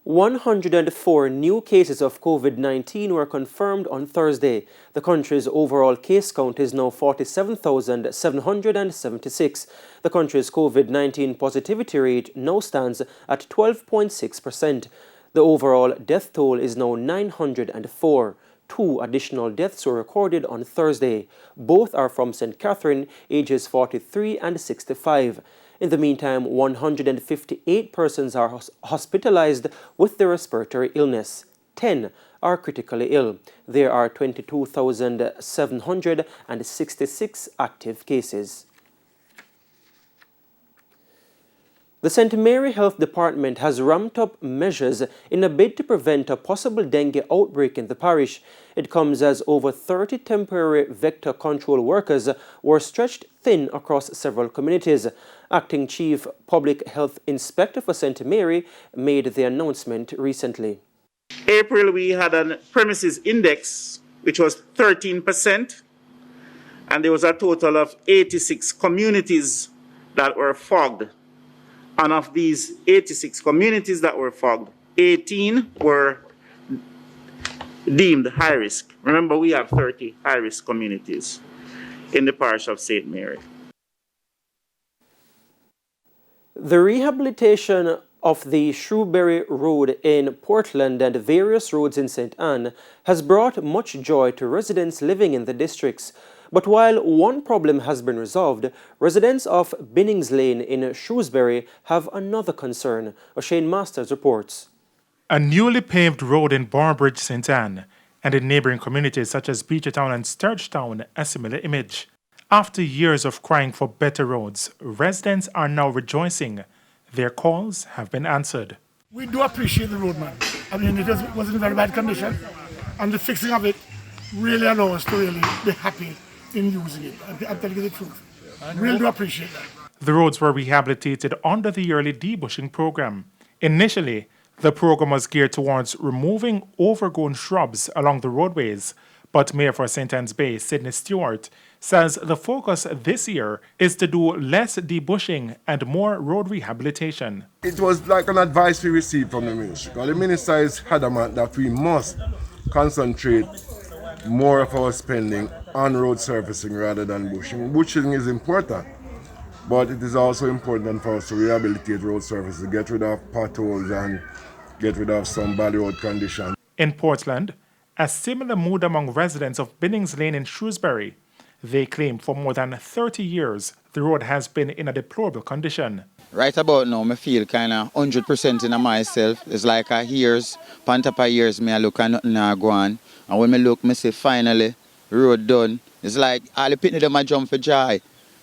104 new cases of COVID-19 were confirmed on Thursday. The country's overall case count is now 47,776. The country's COVID-19 positivity rate now stands at 12.6%. The overall death toll is now 904. 2 additional deaths were recorded on Thursday. Both are from St. Catherine, ages 43 and 65. In the meantime, 158 persons are hospitalized with the respiratory illness. 10 are critically ill. There are 22,766 active cases. The St. Mary Health Department has ramped up measures in a bid to prevent a possible dengue outbreak in the parish. It comes as over 30 temporary vector control workers were stretched thin across several communities. Acting Chief Public Health Inspector for St. Mary made the announcement recently. April, we had a premises index which was 13%, and there was a total of 86 communities that were fogged. And of these 86 communities that were fogged, 18 were deemed high risk. Remember, we have 30 high risk communities in the parish of St. Mary. The rehabilitation of the Shrewsbury Road in Portland and various roads in St. Anne has brought much joy to residents living in the districts. But while one problem has been resolved, residents of Binnings Lane in Shrewsbury have another concern. O'Shane Masters reports. A newly paved road in Barbridge, St. Anne, and in neighbouring communities such as Beechertown and Sturgetown a similar image. After years of crying for better roads, residents are now rejoicing. Their calls have been answered. We do appreciate the road, man. I mean, it was in very bad condition, and the fixing of it really allows us to really be happy in using it. I'm telling you the truth. Really do appreciate that. The roads were rehabilitated under the yearly debushing program. Initially, the program was geared towards removing overgrown shrubs along the roadways, but Mayor for St. Anne's Bay, Sidney Stewart, says the focus this year is to do less debushing and more road rehabilitation. It was like an advice we received from the ministry. The minister is adamant that we must concentrate more of our spending on road surfacing rather than bushing. Bushing is important, but it is also important for us to rehabilitate road surfaces, get rid of potholes and get rid of some bad road conditions. In Portland, a similar mood among residents of Binnings Lane in Shrewsbury. They claim for more than 30 years the road has been in a deplorable condition. Right about now, I feel kind of 100% in myself. It's like a years, pantapa years, me I look and nothing now go on. And when I look, I say finally, road done. It's like all the people them a jump for joy.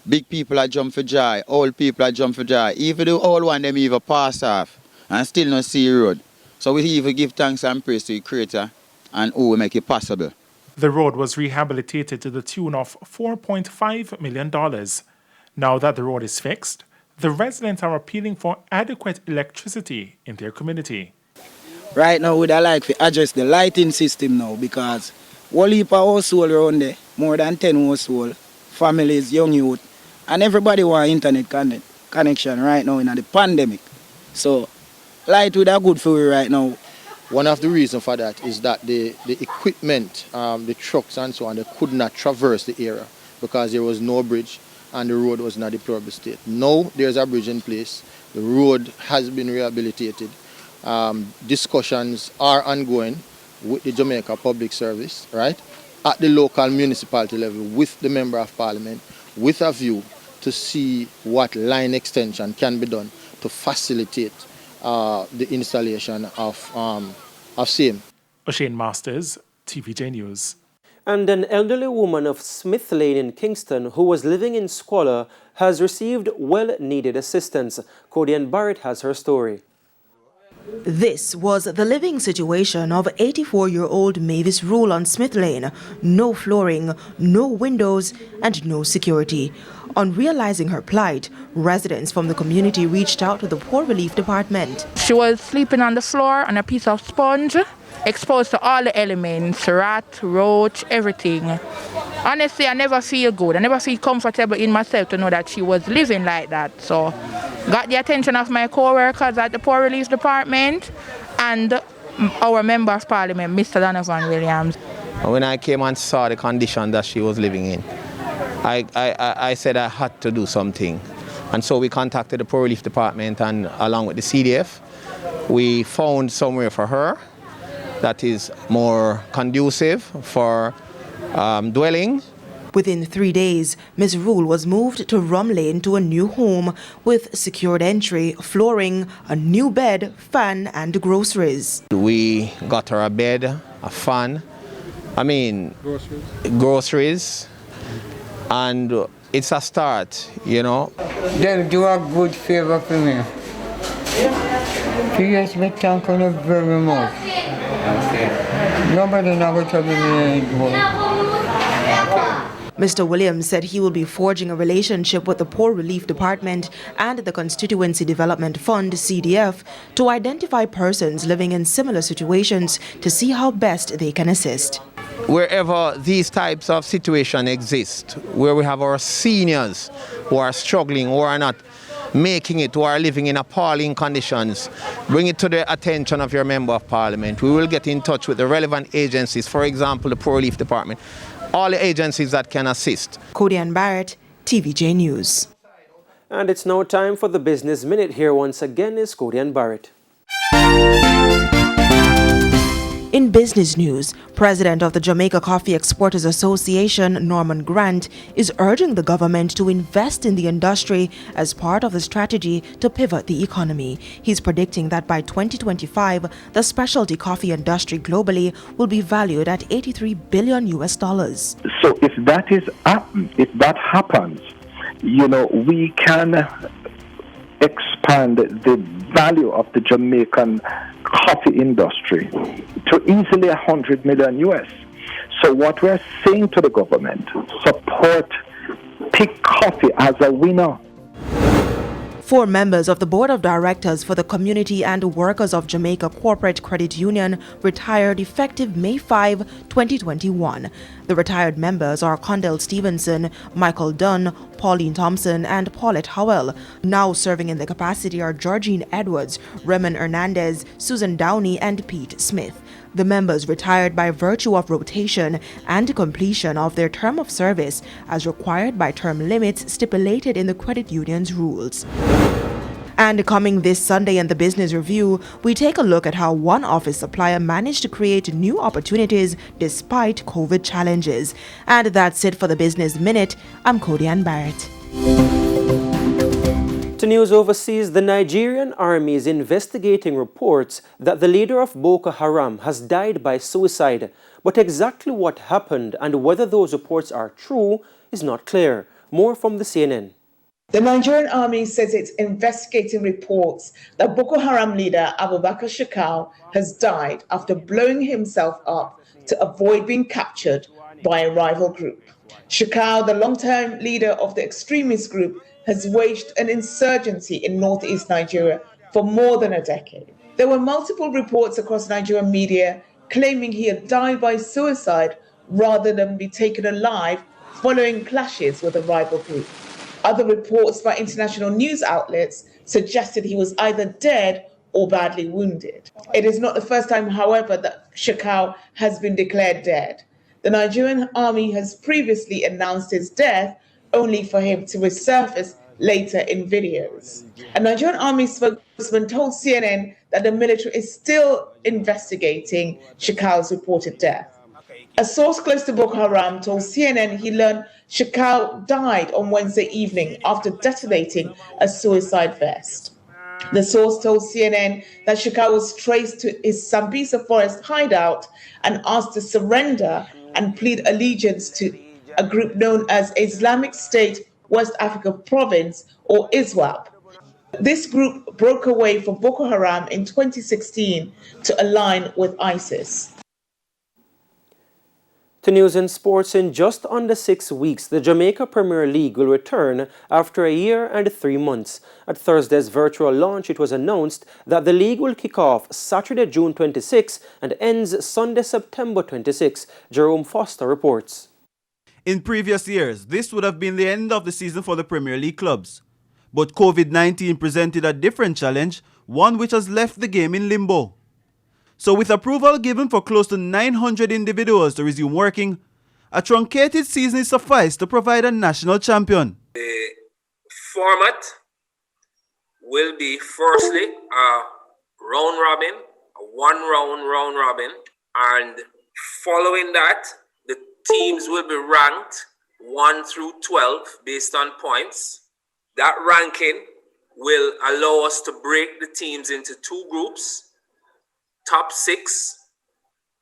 Big people are jump for joy. Old people are jump for joy. Even the old one, them even pass off and still not see road. So we even give thanks and praise to the Creator and who will make it possible. The road was rehabilitated to the tune of $4.5 million. Now that the road is fixed, the residents are appealing for adequate electricity in their community. Right now, we'd like to adjust the lighting system now because whole heap of household around there, more than 10 household, families, young youth, and everybody want internet connection right now in the pandemic. So, light would have good for you right now. One of the reasons for that is that the equipment, the trucks and so on, they could not traverse the area because there was no bridge and the road was in a deplorable state. Now there's a bridge in place. The road has been rehabilitated. Discussions are ongoing with the Jamaica Public Service, right, at the local municipality level with the Member of Parliament with a view to see what line extension can be done to facilitate the installation of same. O'Shane Masters, TVJ News. And an elderly woman of Smith Lane in Kingston who was living in squalor has received well-needed assistance. Codian Barrett has her story. This was the living situation of 84-year-old Mavis Rule on Smith Lane. No flooring, no windows, and no security. On realizing her plight, residents from the community reached out to the Poor Relief Department. She was sleeping on the floor on a piece of sponge, exposed to all the elements, rat, roach, everything. Honestly, I never feel good. I never feel comfortable in myself to know that she was living like that. So, got the attention of my co-workers at the Poor Relief Department, and our Member of Parliament, Mr. Donovan Williams. When I came and saw the condition that she was living in, I said I had to do something. And so we contacted the Poor Relief Department, and along with the CDF, we found somewhere for her that is more conducive for dwelling. Within 3 days, Ms. Rule was moved to Rum Lane to a new home with secured entry, flooring, a new bed, fan and groceries. We got her a bed, a fan, groceries, and it's a start, you know. They'll do a good favor for me. Yes, me thank you very much. Nobody never told me. Mr. Williams said he will be forging a relationship with the Poor Relief Department and the Constituency Development Fund, CDF, to identify persons living in similar situations to see how best they can assist. Wherever these types of situations exist, where we have our seniors who are struggling, who are not making it, who are living in appalling conditions, bring it to the attention of your Member of Parliament. We will get in touch with the relevant agencies, for example, the Poor Relief Department, all the agencies that can assist. Cody-Ann Barrett, TVJ News. And it's now time for the Business Minute. Here once again is Cody-Ann Barrett. In business news, President of the Jamaica Coffee Exporters Association, Norman Grant, is urging the government to invest in the industry as part of the strategy to pivot the economy. He's predicting that by 2025, the specialty coffee industry globally will be valued at $83 billion. So if that happens, you know, we can expand the value of the Jamaican coffee industry to easily $100 million US. So what we're saying to the government, support, pick coffee as a winner. 4 members of the Board of Directors for the Community and Workers of Jamaica Corporate Credit Union retired effective May 5, 2021. The retired members are Condell Stevenson, Michael Dunn, Pauline Thompson, and Paulette Howell. Now serving in the capacity are Georgine Edwards, Raymond Hernandez, Susan Downey, and Pete Smith. The members retired by virtue of rotation and completion of their term of service as required by term limits stipulated in the credit union's rules. And coming this Sunday in the Business Review, we take a look at how one office supplier managed to create new opportunities despite COVID challenges. And that's it for the Business Minute. I'm Cody-Ann Barrett. To news overseas, the Nigerian army is investigating reports that the leader of Boko Haram has died by suicide. But exactly what happened and whether those reports are true is not clear. More from the CNN. The Nigerian army says it's investigating reports that Boko Haram leader Abubakar Shekau has died after blowing himself up to avoid being captured by a rival group. Shekau, the long-term leader of the extremist group, has waged an insurgency in northeast Nigeria for more than a decade. There were multiple reports across Nigerian media claiming he had died by suicide rather than be taken alive following clashes with a rival group. Other reports by international news outlets suggested he was either dead or badly wounded. It is not the first time, however, that Shekau has been declared dead. The Nigerian army has previously announced his death only for him to resurface later in videos. A Nigerian army spokesman told CNN that the military is still investigating Shekau's reported death. A source close to Boko Haram told CNN he learned Shekau died on Wednesday evening after detonating a suicide vest. The source told CNN that Shekau was traced to his Sambisa forest hideout and asked to surrender and plead allegiance to a group known as Islamic State West Africa Province, or ISWAP. This group broke away from Boko Haram in 2016 to align with ISIS. To news and sports, in just under 6 weeks, the Jamaica Premier League will return after a year and 3 months. At Thursday's virtual launch, it was announced that the league will kick off Saturday, June 26 and ends Sunday, September 26. Jerome Foster reports. In previous years, this would have been the end of the season for the Premier League clubs. But COVID-19 presented a different challenge, one which has left the game in limbo. So with approval given for close to 900 individuals to resume working, a truncated season is suffice to provide a national champion. The format will be firstly a round robin, a round robin, and following that, the teams will be ranked 1 through 12 based on points. That ranking will allow us to break the teams into 2 groups, top 6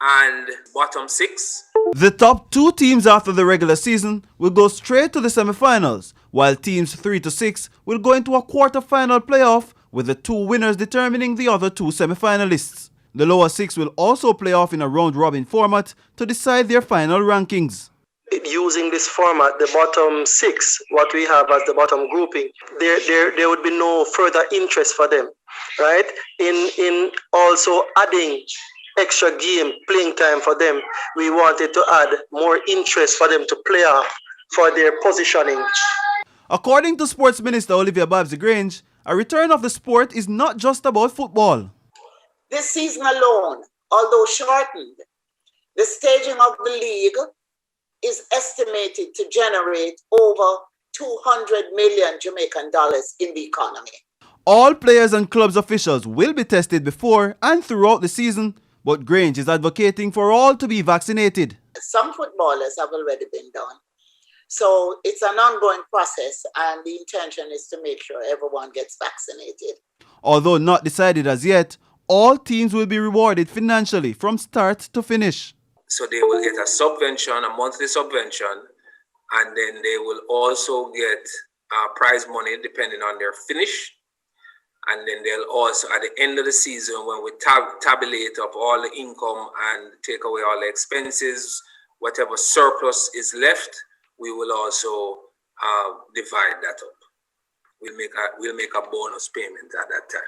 and bottom 6. The top 2 teams after the regular season will go straight to the semi-finals, while teams 3 to 6 will go into a quarter-final playoff with the 2 winners determining the other 2 semi-finalists. The lower 6 will also play off in a round-robin format to decide their final rankings. Using this format, the bottom 6, what we have as the bottom grouping, there would be no further interest for them, right? In also adding extra game playing time for them, we wanted to add more interest for them to play off for their positioning. According to Sports Minister Olivia Babsy-Grange, a return of the sport is not just about football. This season alone, although shortened, the staging of the league is estimated to generate over 200 million Jamaican dollars in the economy. All players and clubs officials will be tested before and throughout the season, but Grange is advocating for all to be vaccinated. Some footballers have already been done. So it's an ongoing process, and the intention is to make sure everyone gets vaccinated. Although not decided as yet, all teams will be rewarded financially from start to finish. So they will get a subvention, a monthly subvention, and then they will also get prize money depending on their finish. And then they'll also, at the end of the season, when we tabulate up all the income and take away all the expenses, whatever surplus is left, we will also divide that up. We'll make a bonus payment at that time.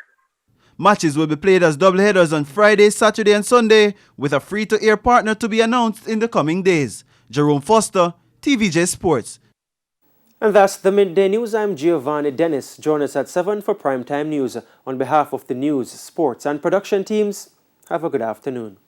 Matches will be played as doubleheaders on Friday, Saturday and Sunday, with a free-to-air partner to be announced in the coming days. Jerome Foster, TVJ Sports. And that's the Midday News. I'm Giovanni Dennis. Join us at 7 for Primetime News. On behalf of the news, sports and production teams, have a good afternoon.